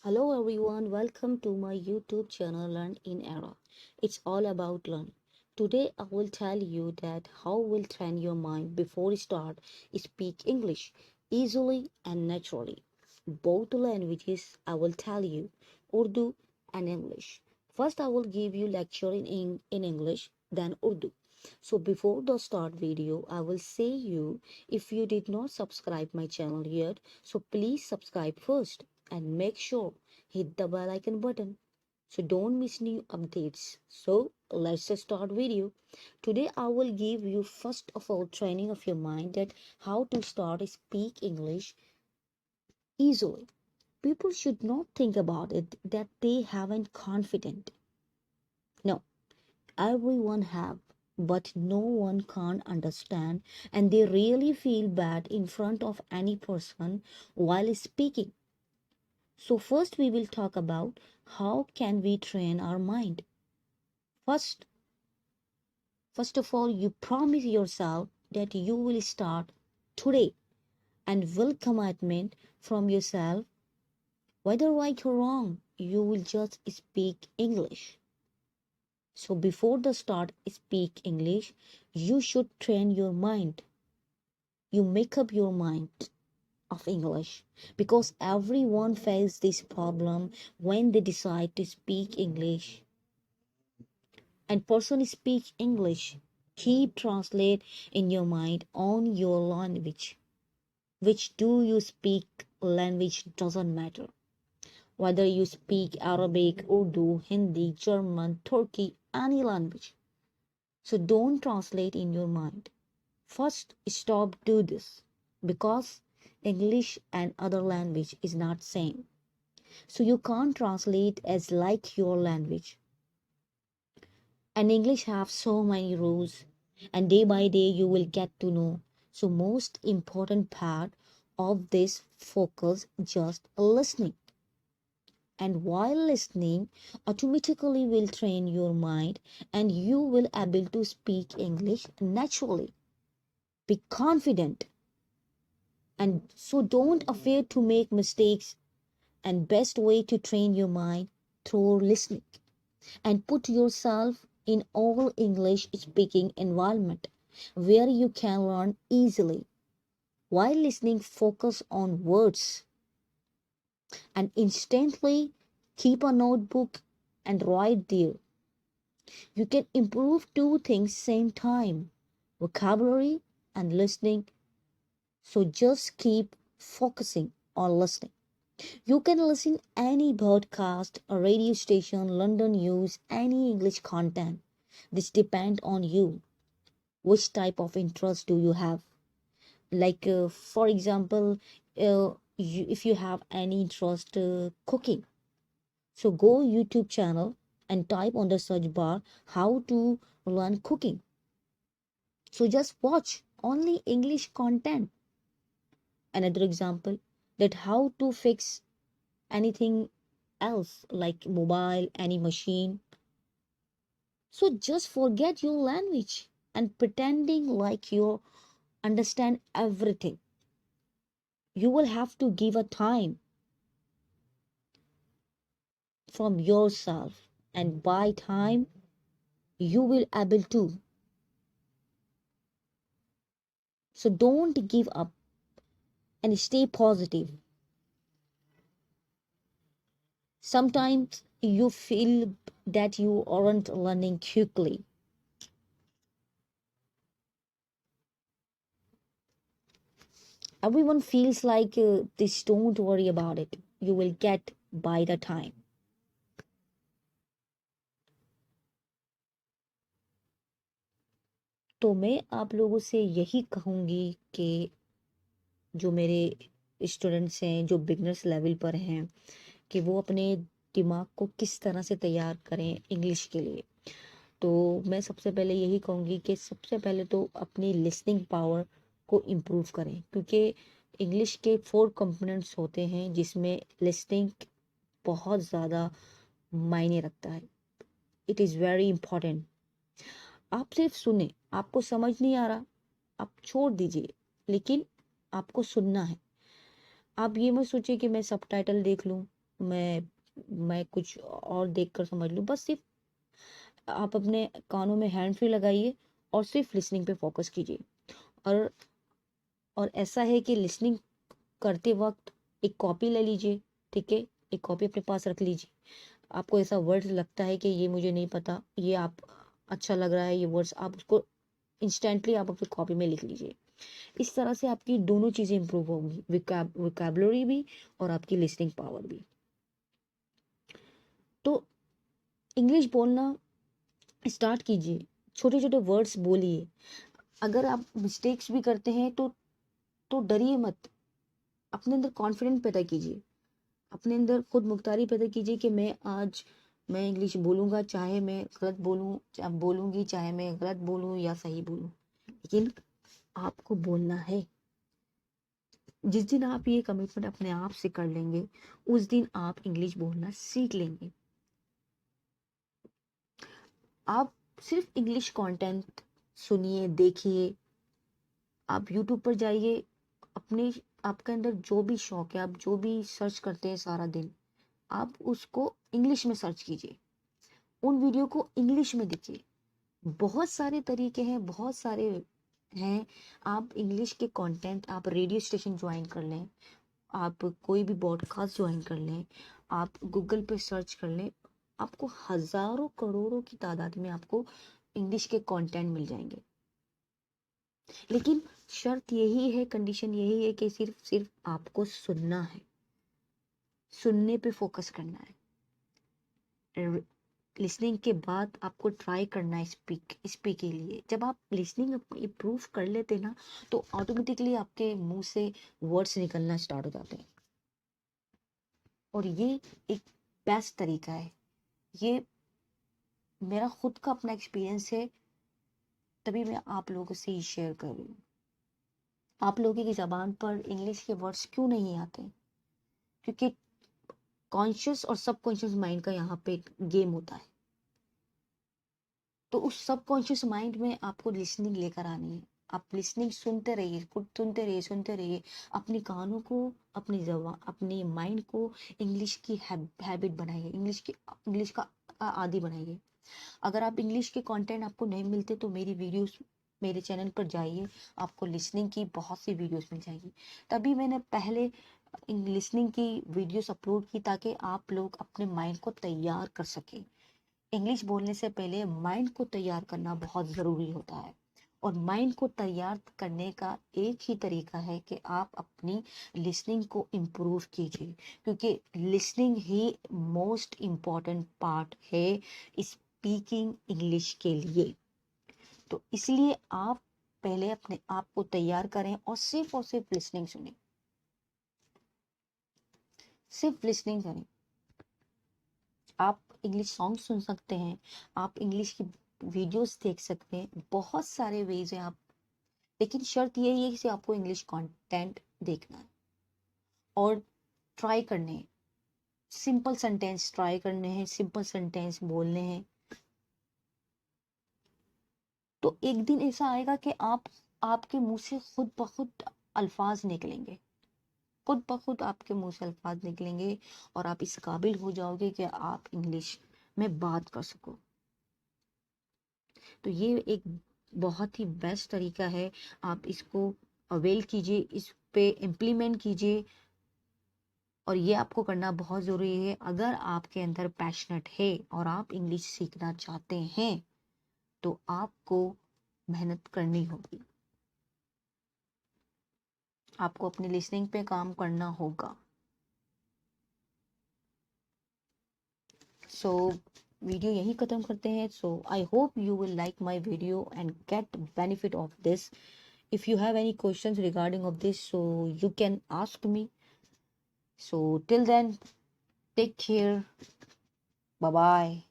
Hello everyone, welcome to my YouTube channel Learn in Era. It's all about learning. Today I will tell you that how will train your mind before you start speak English easily and naturally. Both languages I will tell you, Urdu and English. First I will give you lecture in English, then Urdu. So before the start video, I will say you if you did not subscribe my channel yet, so please subscribe first and make sure hit the bell icon button so don't miss new updates. So let's just start video. Today I will give you first of all training of your mind that how to start speak English easily. People should not think about it that they haven't confident. No, everyone have, but no one can understand and they really feel bad in front of any person while speaking. So first we will talk about how can we train our mind. First, first of all, you promise yourself that you will start today and will commitment from yourself, whether right or wrong, you will just speak English. So before the start speak English, you should train your mind. You make up your mind of English because everyone faces this problem when they decide to speak English and person speak English. Keep translate in your mind on your language. Which do you speak language doesn't matter. Whether you speak Arabic, Urdu, Hindi, German, Turkey, any language. So don't translate in your mind. First stop do this because English and other language is not same. So you can't translate as like your language. And English have so many rules and day by day you will get to know. So most important part of this focus just listening. And while listening automatically will train your mind and you will able to speak English naturally. Be confident and so don't afraid to make mistakes and best way to train your mind through listening and put yourself in all English speaking environment where you can learn easily. While listening, focus on words and instantly keep a notebook and write there. You can improve two things same time, vocabulary and listening. So just keep focusing on listening. You can listen any podcast, a radio station, London news, any English content. This depend on you. Which type of interest do you have? Like, for example, if you have any interest cooking, so go YouTube channel and type on the search bar how to learn cooking. So just watch only English content. Another example that how to fix anything else like mobile, any machine. So just forget your language and pretending like you understand everything. You will have to give a time from yourself and by time you will able to. So don't give up and stay positive. Sometimes you feel that you aren't learning quickly. Everyone feels like this, don't worry about it, you will get by the time. तो मैं आप लोगों से यही कहूँगी कि जो मेरे स्टूडेंट्स हैं जो बिगनर्स लेवल पर हैं कि वो अपने दिमाग को किस तरह से तैयार करें इंग्लिश के लिए। तो मैं सबसे पहले यही कहूँगी कि सबसे पहले तो अपनी लिसनिंग पावर को इम्प्रूव करें क्योंकि इंग्लिश के 4 कंपोनेंट्स होते हैं जिसमें लिसनिंग बहुत ज़्यादा मायने रखता है। It is very important. आप सिर्फ सुने, आपको समझ नहीं आ रहा आप छोड़ दीजिए, लेकिन आपको सुनना है। आप ये मत सोचिए कि मैं सबटाइटल देख लूँ, मैं कुछ और देखकर समझ लूँ। बस सिर्फ आप अपने कानों में हैंड फ्री लगाइए और सिर्फ लिसनिंग पे फोकस कीजिए। और ऐसा है कि लिसनिंग करते वक्त एक कॉपी ले लीजिए, ठीक है, एक कॉपी अपने पास रख लीजिए। आपको ऐसा वर्ड लगता है कि ये मुझे नहीं पता, ये आप अच्छा लग रहा है ये वर्ड्स, आप उसको इंस्टेंटली आप अपनी कॉपी में लिख लीजिए। इस तरह से आपकी दोनों चीज़ें इंप्रूव होंगी, विकैबुलरी भी और आपकी लिसनिंग पावर भी। तो इंग्लिश बोलना स्टार्ट कीजिए, छोटे छोटे वर्ड्स बोलिए। अगर आप मिस्टेक्स भी करते हैं तो डरिए मत, अपने अंदर कॉन्फिडेंट पैदा कीजिए, अपने अंदर खुद मुख्तारी पैदा कीजिए कि मैं इंग्लिश बोलूंगा, चाहे मैं गलत बोलूं, चाहे बोलूंगी, चाहे मैं गलत बोलूं या सही बोलूं, लेकिन आपको बोलना है। जिस दिन आप ये कमिटमेंट अपने आप से कर लेंगे, उस दिन आप इंग्लिश बोलना सीख लेंगे। आप सिर्फ इंग्लिश कंटेंट सुनिए, देखिए, आप यूट्यूब पर जाइए, अपने आपके अंदर जो भी शौक है, आप जो भी सर्च करते हैं सारा दिन, आप उसको इंग्लिश में सर्च कीजिए, उन वीडियो को इंग्लिश में देखिए। बहुत सारे तरीके हैं, बहुत सारे हैं। आप इंग्लिश के कंटेंट, आप रेडियो स्टेशन ज्वाइन कर लें, आप कोई भी पॉडकास्ट ज्वाइन कर लें, आप गूगल पे सर्च कर लें, आपको हजारों करोड़ों की तादाद में आपको इंग्लिश के कंटेंट मिल जाएंगे। लेकिन शर्त यही है, कंडीशन यही है कि सिर्फ आपको सुनना है, सुनने पे फोकस करना है। लिसनिंग के बाद आपको ट्राई करना है स्पीक के लिए। जब आप लिसनिंग इम्प्रूव कर लेते ना, तो ऑटोमेटिकली आपके मुंह से वर्ड्स निकलना स्टार्ट हो जाते हैं। और ये एक बेस्ट तरीका है, ये मेरा खुद का अपना एक्सपीरियंस है, तभी मैं आप लोगों से ही शेयर कर रही हूँ। आप लोगों की जबान पर इंग्लिश के वर्ड्स क्यों नहीं आते? क्योंकि कॉन्शियस और सबकॉन्शियस माइंड का यहाँ पे गेम होता है। तो उस सबकॉन्शियस माइंड में आपको लिसनिंग लेकर आनी है। आप लिसनिंग सुनते रहिए, खुद सुनते रहिए, अपनी कानों को, अपनी जबान, अपनी माइंड को इंग्लिश की हैबिट बनाइए, इंग्लिश का आदी बनाइए। अगर आप इंग्लिश के कंटेंट आपको नहीं मिलते तो मेरी वीडियोस, मेरे चैनल पर जाइए, आपको लिसनिंग की बहुत सी वीडियोस मिल जाएगी। तभी मैंने पहले लिसनिंग की वीडियोस अपलोड की, ताकि आप लोग अपने माइंड को तैयार कर सकें। इंग्लिश बोलने से पहले माइंड को तैयार करना बहुत ज़रूरी होता है। और माइंड को तैयार करने का एक ही तरीका है कि आप अपनी लिसनिंग को इम्प्रूव कीजिए, क्योंकि लिसनिंग ही मोस्ट इम्पॉर्टेंट पार्ट है स्पीकिंग इंग्लिश के लिए। तो इसलिए आप पहले अपने आप को तैयार करें और सिर्फ लिसनिंग सुने, सिर्फ लिसनिंग करें। आप इंग्लिश सॉन्ग सुन सकते हैं, आप इंग्लिश की वीडियोस देख सकते हैं, बहुत सारे वेज हैं आप। लेकिन शर्त यही है कि आपको इंग्लिश कंटेंट देखना है और ट्राई करने हैं, सिंपल सेंटेंस ट्राई करने हैं, सिंपल सेंटेंस बोलने हैं। तो एक दिन ऐसा आएगा कि आपके मुंह से खुद ब खुद अल्फाज निकलेंगे, खुद ब खुद आपके मुंह से अल्फाज निकलेंगे, और आप इस काबिल हो जाओगे कि आप इंग्लिश में बात कर सको। तो ये एक बहुत ही बेस्ट तरीका है, आप इसको अवेल कीजिए, इस पे इम्प्लीमेंट कीजिए। और ये आपको करना बहुत ज़रूरी है। अगर आपके अंदर पैशनेट है और आप इंग्लिश सीखना चाहते हैं, तो आपको मेहनत करनी होगी, आपको अपनी लिसनिंग पे काम करना होगा। सो वीडियो यही ख़त्म करते हैं। So I hope you will like my video and get benefit of this. If you have any questions regarding of this, so you can ask me. So till then, take care. Bye bye.